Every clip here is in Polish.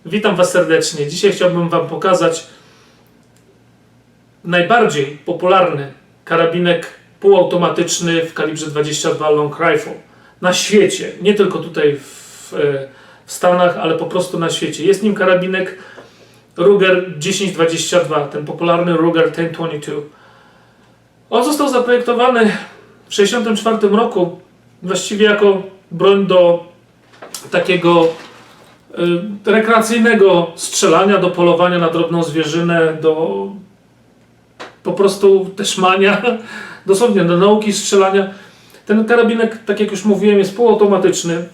Witam Was serdecznie. Dzisiaj chciałbym Wam pokazać najbardziej popularny karabinek półautomatyczny w kalibrze 22 Long Rifle na świecie. Nie tylko tutaj w Stanach, ale po prostu na świecie. Jest nim karabinek Ruger 1022, ten popularny Ruger 1022. On został zaprojektowany w 1964 roku właściwie jako broń do takiego rekreacyjnego strzelania, do polowania na drobną zwierzynę, do po prostu też mania, dosłownie do nauki strzelania. Ten karabinek, tak jak już mówiłem, jest półautomatyczny.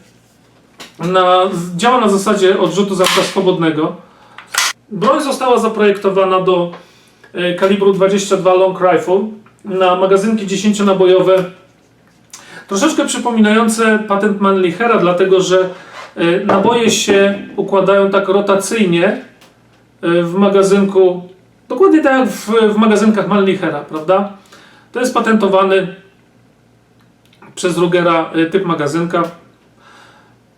Działa na zasadzie odrzutu zamka swobodnego. Broń została zaprojektowana do kalibru 22 Long Rifle na magazynki 10-nabojowe, troszeczkę przypominające patent Mannlichera, dlatego że naboje się układają tak rotacyjnie w magazynku, dokładnie tak jak w magazynkach Mannlichera, prawda? To jest patentowany przez Rugera typ magazynka.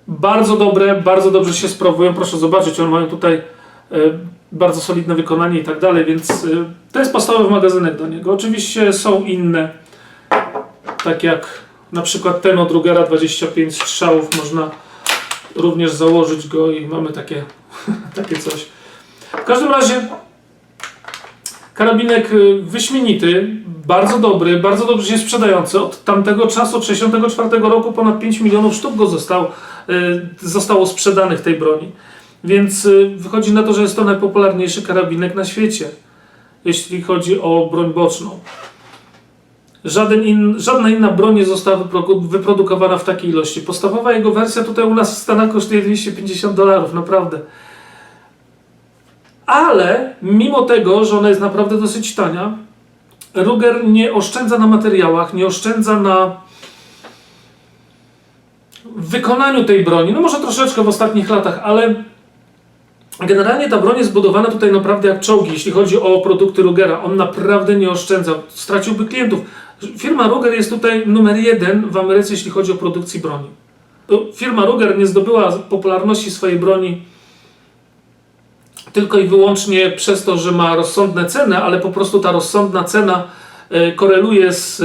Bardzo dobre, bardzo dobrze się sprawują. Proszę zobaczyć, one mają tutaj bardzo solidne wykonanie i tak dalej, więc to jest podstawowy magazynek do niego. Oczywiście są inne, tak jak na przykład ten od Rugera 25 strzałów, można również założyć go i mamy takie coś. W każdym razie karabinek wyśmienity, bardzo dobry, bardzo dobrze się sprzedający. Od tamtego czasu, od 1964 roku ponad 5 milionów sztuk go zostało sprzedanych tej broni. Więc wychodzi na to, że jest to najpopularniejszy karabinek na świecie, jeśli chodzi o broń boczną. Żadna inna broń nie została wyprodukowana w takiej ilości. Podstawowa jego wersja tutaj u nas w Stanach kosztuje $250, naprawdę. Ale mimo tego, że ona jest naprawdę dosyć tania, Ruger nie oszczędza na materiałach, nie oszczędza na wykonaniu tej broni. No może troszeczkę w ostatnich latach, ale generalnie ta broń jest zbudowana tutaj naprawdę jak czołgi, jeśli chodzi o produkty Rugera. On naprawdę nie oszczędza, straciłby klientów. Firma Ruger jest tutaj numer 1 w Ameryce, jeśli chodzi o produkcję broni. Firma Ruger nie zdobyła popularności swojej broni tylko i wyłącznie przez to, że ma rozsądne ceny, ale po prostu ta rozsądna cena koreluje z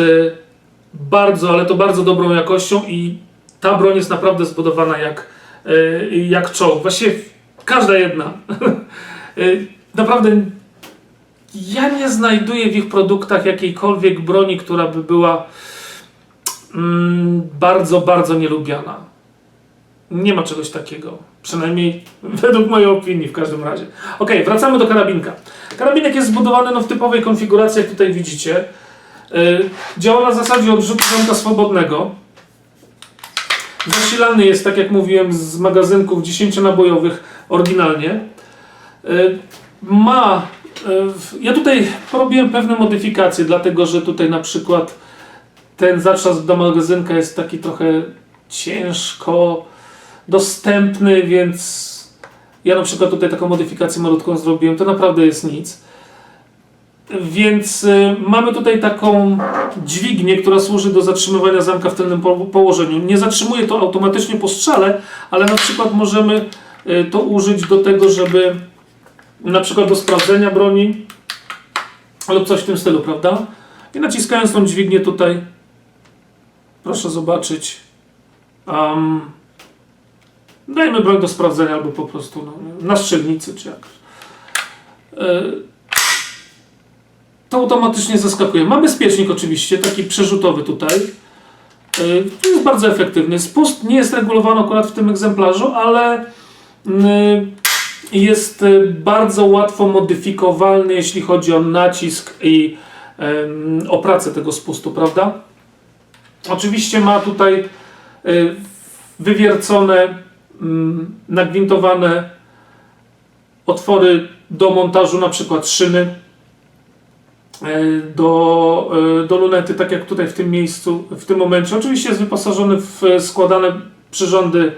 bardzo, ale to bardzo dobrą jakością i ta broń jest naprawdę zbudowana jak czołg. Właściwie każda jedna. Naprawdę ja nie znajduję w ich produktach jakiejkolwiek broni, która by była bardzo, bardzo nielubiana. Nie ma czegoś takiego. Przynajmniej według mojej opinii w każdym razie. Ok, wracamy do karabinka. Karabinek jest zbudowany w typowej konfiguracji, jak tutaj widzicie. Działa na zasadzie odrzutu zamka swobodnego. Zasilany jest, tak jak mówiłem, z magazynków 10-nabojowych oryginalnie. Ja tutaj porobiłem pewne modyfikacje, dlatego że tutaj na przykład ten zatrzask do magazynka jest taki trochę ciężko dostępny, więc ja na przykład tutaj taką modyfikację malutką zrobiłem, to naprawdę jest nic. Więc mamy tutaj taką dźwignię, która służy do zatrzymywania zamka w tylnym położeniu. Nie zatrzymuje to automatycznie po strzale, ale na przykład możemy to użyć do tego, żeby na przykład do sprawdzenia broni lub coś w tym stylu, prawda? I naciskając tą dźwignię tutaj, proszę zobaczyć, dajmy broń do sprawdzenia albo po prostu na strzelnicy czy jakoś. To automatycznie zaskakuje. Ma bezpiecznik oczywiście, taki przerzutowy tutaj. Jest bardzo efektywny. Spust nie jest regulowany akurat w tym egzemplarzu, ale jest bardzo łatwo modyfikowalny, jeśli chodzi o nacisk i o pracę tego spustu, prawda? Oczywiście ma tutaj wywiercone, nagwintowane otwory do montażu na przykład szyny, do lunety, tak jak tutaj w tym miejscu, w tym momencie. Oczywiście jest wyposażony w składane przyrządy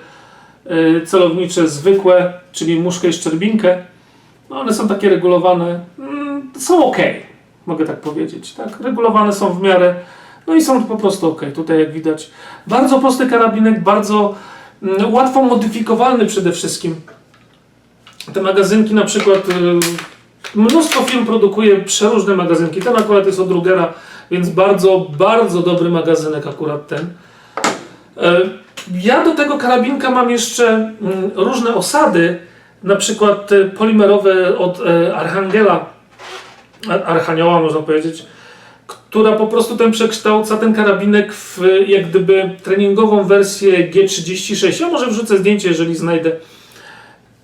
celownicze zwykłe, czyli muszkę i szczerbinkę. No one są takie regulowane, są ok, mogę tak powiedzieć. Tak? Regulowane są w miarę, no i są po prostu ok. Tutaj jak widać, bardzo prosty karabinek, bardzo łatwo modyfikowalny przede wszystkim. te magazynki na przykład, mnóstwo firm produkuje przeróżne magazynki. Ten akurat jest od Rugera, więc bardzo, bardzo dobry magazynek akurat ten. Ja do tego karabinka mam jeszcze różne osady, na przykład polimerowe od Archanioła można powiedzieć, która po prostu przekształca ten karabinek w jak gdyby treningową wersję G36. Ja może wrzucę zdjęcie, jeżeli znajdę.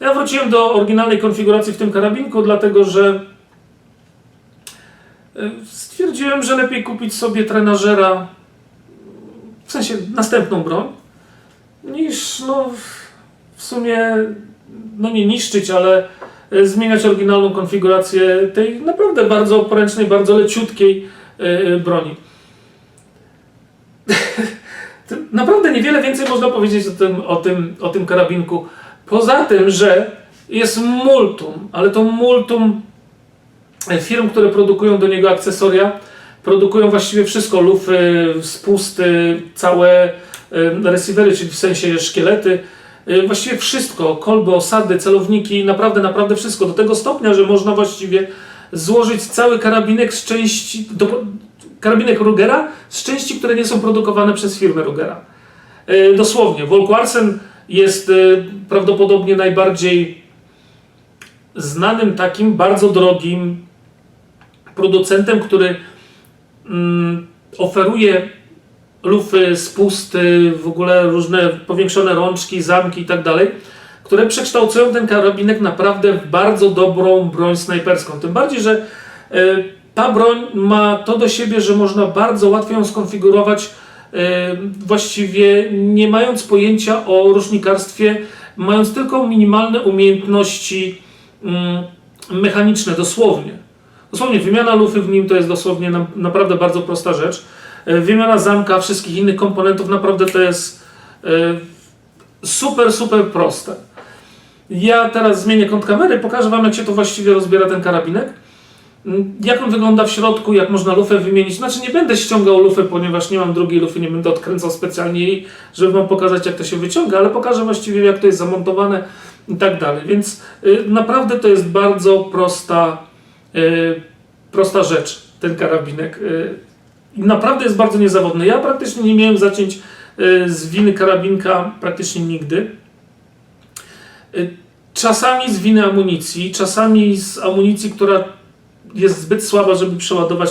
Ja wróciłem do oryginalnej konfiguracji w tym karabinku, dlatego że stwierdziłem, że lepiej kupić sobie trenażera, w sensie następną broń, niż w sumie nie niszczyć, ale zmieniać oryginalną konfigurację tej naprawdę bardzo poręcznej, bardzo leciutkiej broni. Naprawdę niewiele więcej można powiedzieć o tym karabinku. Poza tym, że jest multum, ale to multum firm, które produkują do niego akcesoria, produkują właściwie wszystko, lufy, spusty, całe receivery, czyli w sensie szkielety, właściwie wszystko, kolby, osady, celowniki, naprawdę wszystko, do tego stopnia, że można właściwie złożyć cały karabinek z części, karabinek Rugera z części, które nie są produkowane przez firmę Rugera. Dosłownie, Volquarsen jest prawdopodobnie najbardziej znanym takim, bardzo drogim producentem, który oferuje lufy, spusty, w ogóle różne powiększone rączki, zamki i tak dalej, które przekształcują ten karabinek naprawdę w bardzo dobrą broń snajperską. Tym bardziej, że ta broń ma to do siebie, że można bardzo łatwo ją skonfigurować, właściwie nie mając pojęcia o rusznikarstwie, mając tylko minimalne umiejętności mechaniczne, dosłownie. Dosłownie wymiana lufy w nim to jest dosłownie naprawdę bardzo prosta rzecz. Wymiana zamka, wszystkich innych komponentów, naprawdę to jest super proste. Ja teraz zmienię kąt kamery, pokażę wam, jak się to właściwie rozbiera ten karabinek. Jak on wygląda w środku, jak można lufę wymienić. Znaczy nie będę ściągał lufy, ponieważ nie mam drugiej lufy, nie będę odkręcał specjalnie jej, żeby wam pokazać, jak to się wyciąga, ale pokażę właściwie, jak to jest zamontowane i tak dalej. Więc naprawdę to jest bardzo prosta rzecz, ten karabinek. Naprawdę jest bardzo niezawodny. Ja praktycznie nie miałem zacięć z winy karabinka praktycznie nigdy. Czasami z winy amunicji, czasami z amunicji, która jest zbyt słaba, żeby przeładować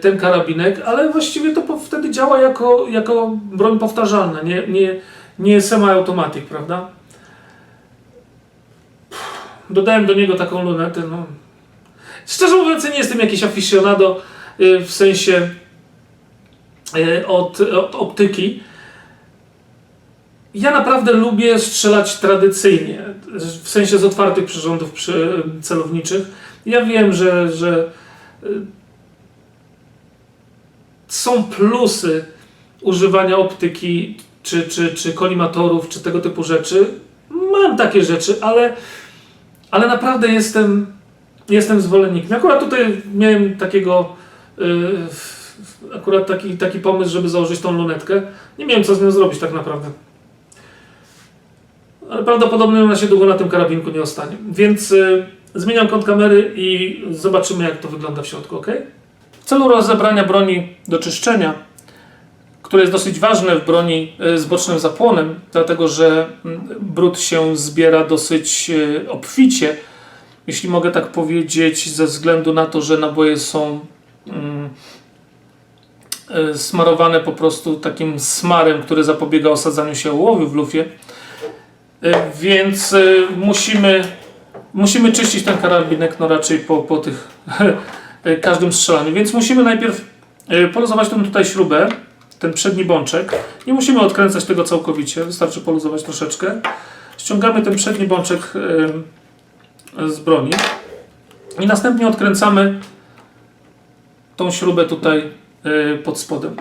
ten karabinek, ale właściwie to wtedy działa jako broń powtarzalna, nie semi-automatic, prawda? Dodałem do niego taką lunetę. Szczerze mówiąc, nie jestem jakiś aficionado w sensie od optyki. Ja naprawdę lubię strzelać tradycyjnie, w sensie z otwartych przyrządów celowniczych. Ja wiem, że są plusy używania optyki, czy kolimatorów, czy tego typu rzeczy. Mam takie rzeczy, ale naprawdę jestem zwolennikiem. Akurat tutaj miałem taki pomysł, żeby założyć tą lunetkę. Nie miałem co z nią zrobić tak naprawdę. Ale prawdopodobnie ona się długo na tym karabinku nie ostanie. Więc zmieniam kąt kamery i zobaczymy, jak to wygląda w środku, ok? W celu rozebrania broni do czyszczenia, które jest dosyć ważne w broni z bocznym zapłonem, dlatego że brud się zbiera dosyć obficie, jeśli mogę tak powiedzieć, ze względu na to, że naboje są smarowane po prostu takim smarem, który zapobiega osadzaniu się ołowiu w lufie. Więc musimy czyścić ten karabinek raczej po tych każdym strzelaniu. Więc musimy najpierw poluzować tą tutaj śrubę, ten przedni bączek. Nie musimy odkręcać tego całkowicie, wystarczy poluzować troszeczkę. Ściągamy ten przedni bączek z broni i następnie odkręcamy tą śrubę tutaj pod spodem.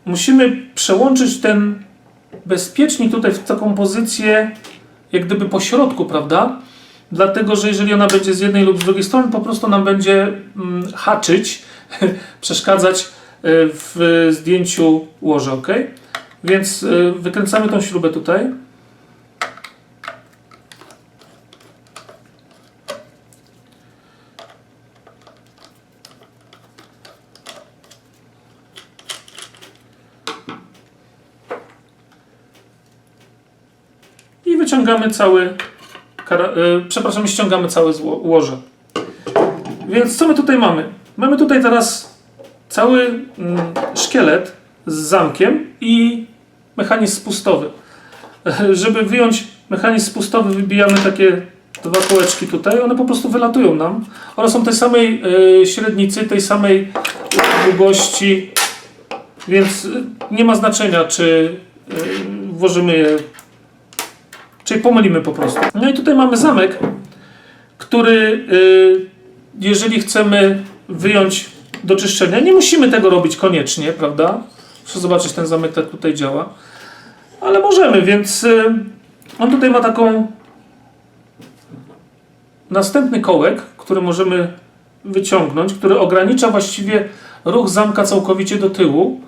Musimy przełączyć ten bezpiecznik tutaj w taką pozycję jak gdyby po środku, prawda? Dlatego, że jeżeli ona będzie z jednej lub z drugiej strony, po prostu nam będzie haczyć, przeszkadzać w zdjęciu łoża, ok? Więc wykręcamy tą śrubę tutaj. ściągamy ściągamy całe łoże. Więc co my tutaj mamy? Mamy tutaj teraz cały szkielet z zamkiem i mechanizm spustowy. Żeby wyjąć mechanizm spustowy, wybijamy takie dwa kółeczki tutaj, one po prostu wylatują nam. One są tej samej średnicy, tej samej długości, więc nie ma znaczenia, czy włożymy je, czyli pomylimy po prostu. No i tutaj mamy zamek, który jeżeli chcemy wyjąć do czyszczenia, nie musimy tego robić koniecznie, prawda? Proszę zobaczyć, ten zamek tak tutaj działa. Ale możemy, więc on tutaj ma taką następny kołek, który możemy wyciągnąć, który ogranicza właściwie ruch zamka całkowicie do tyłu,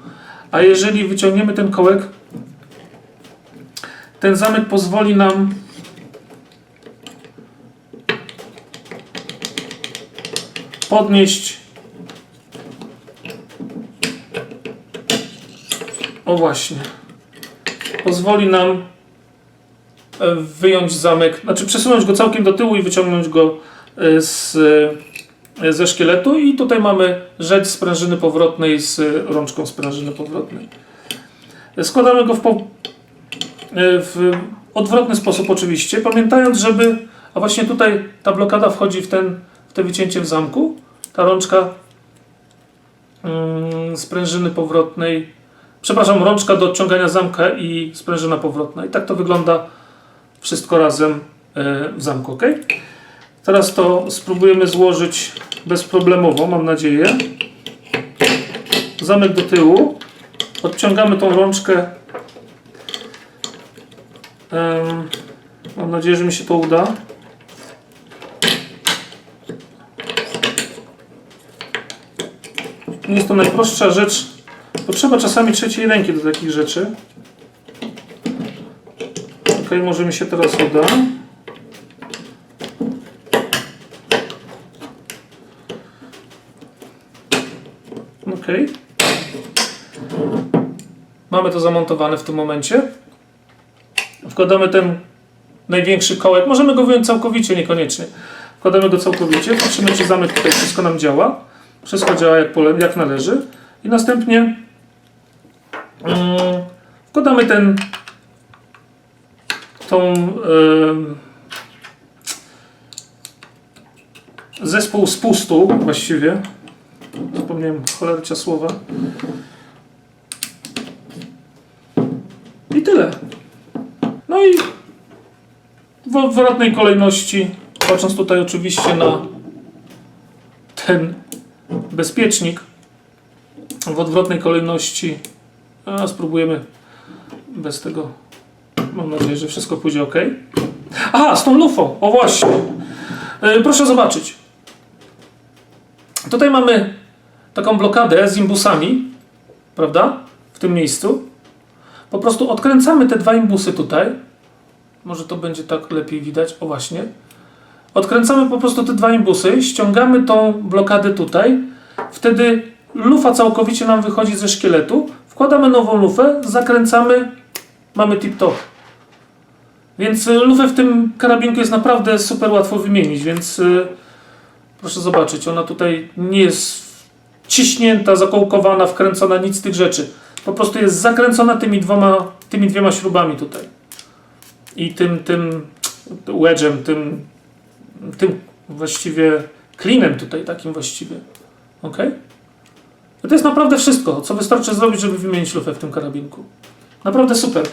a jeżeli wyciągniemy ten kołek, ten zamek pozwoli nam podnieść, o właśnie, pozwoli nam wyjąć zamek, znaczy przesunąć go całkiem do tyłu i wyciągnąć go ze szkieletu, i tutaj mamy rzeź sprężyny powrotnej z rączką sprężyny powrotnej. Składamy go w odwrotny sposób oczywiście, pamiętając, żeby, a właśnie tutaj ta blokada wchodzi w te wycięcie w zamku, ta rączka sprężyny powrotnej, przepraszam, rączka do odciągania zamka i sprężyna powrotna. I tak to wygląda wszystko razem w zamku, ok? Teraz to spróbujemy złożyć bezproblemowo, mam nadzieję. Zamek do tyłu. Odciągamy tą rączkę. Mam nadzieję, że mi się to uda. Nie jest to najprostsza rzecz. Potrzeba czasami trzeciej ręki do takich rzeczy. Ok, może mi się teraz uda. Ok. Mamy to zamontowane w tym momencie. Wkładamy ten największy kołek. Możemy go wyjąć całkowicie, niekoniecznie. Wkładamy go całkowicie. Patrzymy, czy zamek tutaj wszystko nam działa. Wszystko działa jak należy. I następnie wkładamy zespół spustu właściwie. Zapomniałem cholercia słowa. I tyle. No i w odwrotnej kolejności, patrząc tutaj oczywiście na ten bezpiecznik, w odwrotnej kolejności spróbujemy bez tego. Mam nadzieję, że wszystko pójdzie ok. Aha, z tą lufą, o właśnie. Proszę zobaczyć. Tutaj mamy taką blokadę z imbusami, prawda? W tym miejscu. Po prostu odkręcamy te dwa imbusy tutaj. Może to będzie tak lepiej widać. O właśnie. Odkręcamy po prostu te dwa imbusy, ściągamy tą blokadę tutaj. Wtedy lufa całkowicie nam wychodzi ze szkieletu. Wkładamy nową lufę, zakręcamy, mamy tip-top. Więc lufę w tym karabinku jest naprawdę super łatwo wymienić, więc proszę zobaczyć, ona tutaj nie jest ciśnięta, zakołkowana, wkręcona, nic z tych rzeczy. Po prostu jest zakręcona tymi dwiema śrubami tutaj. I tym wedge'em, tym właściwie klinem tutaj takim właściwie. Ok? To jest naprawdę wszystko, co wystarczy zrobić, żeby wymienić lufę w tym karabinku. Naprawdę super.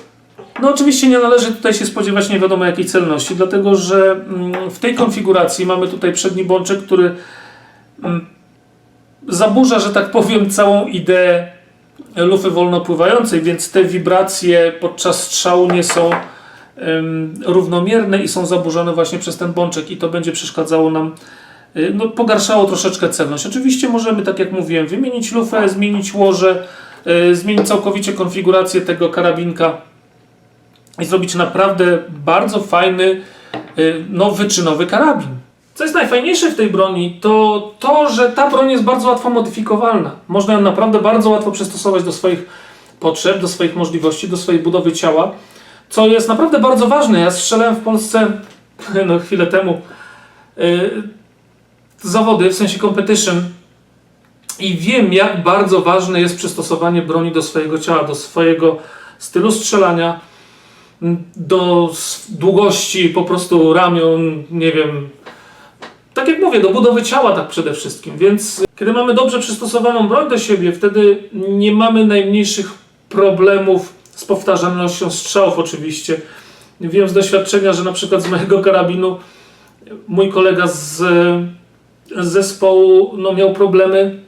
No oczywiście nie należy tutaj się spodziewać nie wiadomo jakiej celności, dlatego że w tej konfiguracji mamy tutaj przedni bączek, który zaburza, że tak powiem, całą ideę lufy wolnopływającej, więc te wibracje podczas strzału nie są równomierne i są zaburzone właśnie przez ten bączek i to będzie przeszkadzało nam, no, pogarszało troszeczkę celność. Oczywiście możemy, tak jak mówiłem, wymienić lufę, zmienić łoże, zmienić całkowicie konfigurację tego karabinka i zrobić naprawdę bardzo fajny, wyczynowy karabin. Co jest najfajniejsze w tej broni, to to, że ta broń jest bardzo łatwo modyfikowalna. Można ją naprawdę bardzo łatwo przystosować do swoich potrzeb, do swoich możliwości, do swojej budowy ciała. co jest naprawdę bardzo ważne. Ja strzelałem w Polsce no, chwilę temu zawody, w sensie competition, i wiem, jak bardzo ważne jest przystosowanie broni do swojego ciała, do swojego stylu strzelania, do długości po prostu ramion, nie wiem, tak jak mówię, do budowy ciała tak przede wszystkim. Więc kiedy mamy dobrze przystosowaną broń do siebie, wtedy nie mamy najmniejszych problemów z powtarzalnością strzałów oczywiście. Wiem z doświadczenia, że na przykład z mojego karabinu mój kolega z zespołu no, miał problemy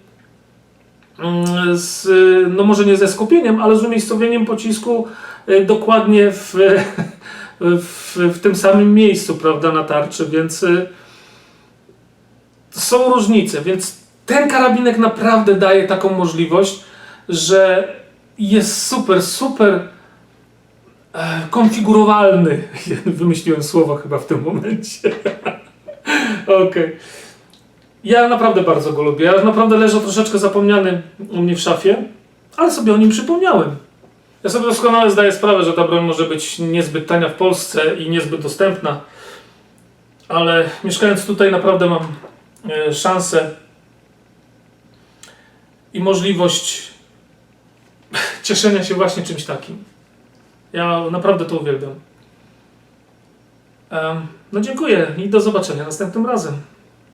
z, no może nie ze skupieniem, ale z umiejscowieniem pocisku dokładnie w tym samym miejscu, prawda, na tarczy, więc są różnice, więc ten karabinek naprawdę daje taką możliwość, że jest super konfigurowalny. Wymyśliłem słowa chyba w tym momencie. Okej. Ja naprawdę bardzo go lubię. Ja naprawdę leżał troszeczkę zapomniany u mnie w szafie, ale sobie o nim przypomniałem. Ja sobie doskonale zdaję sprawę, że ta broń może być niezbyt tania w Polsce i niezbyt dostępna, ale mieszkając tutaj naprawdę mam szansę i możliwość cieszenia się właśnie czymś takim. Ja naprawdę to uwielbiam. No dziękuję i do zobaczenia następnym razem.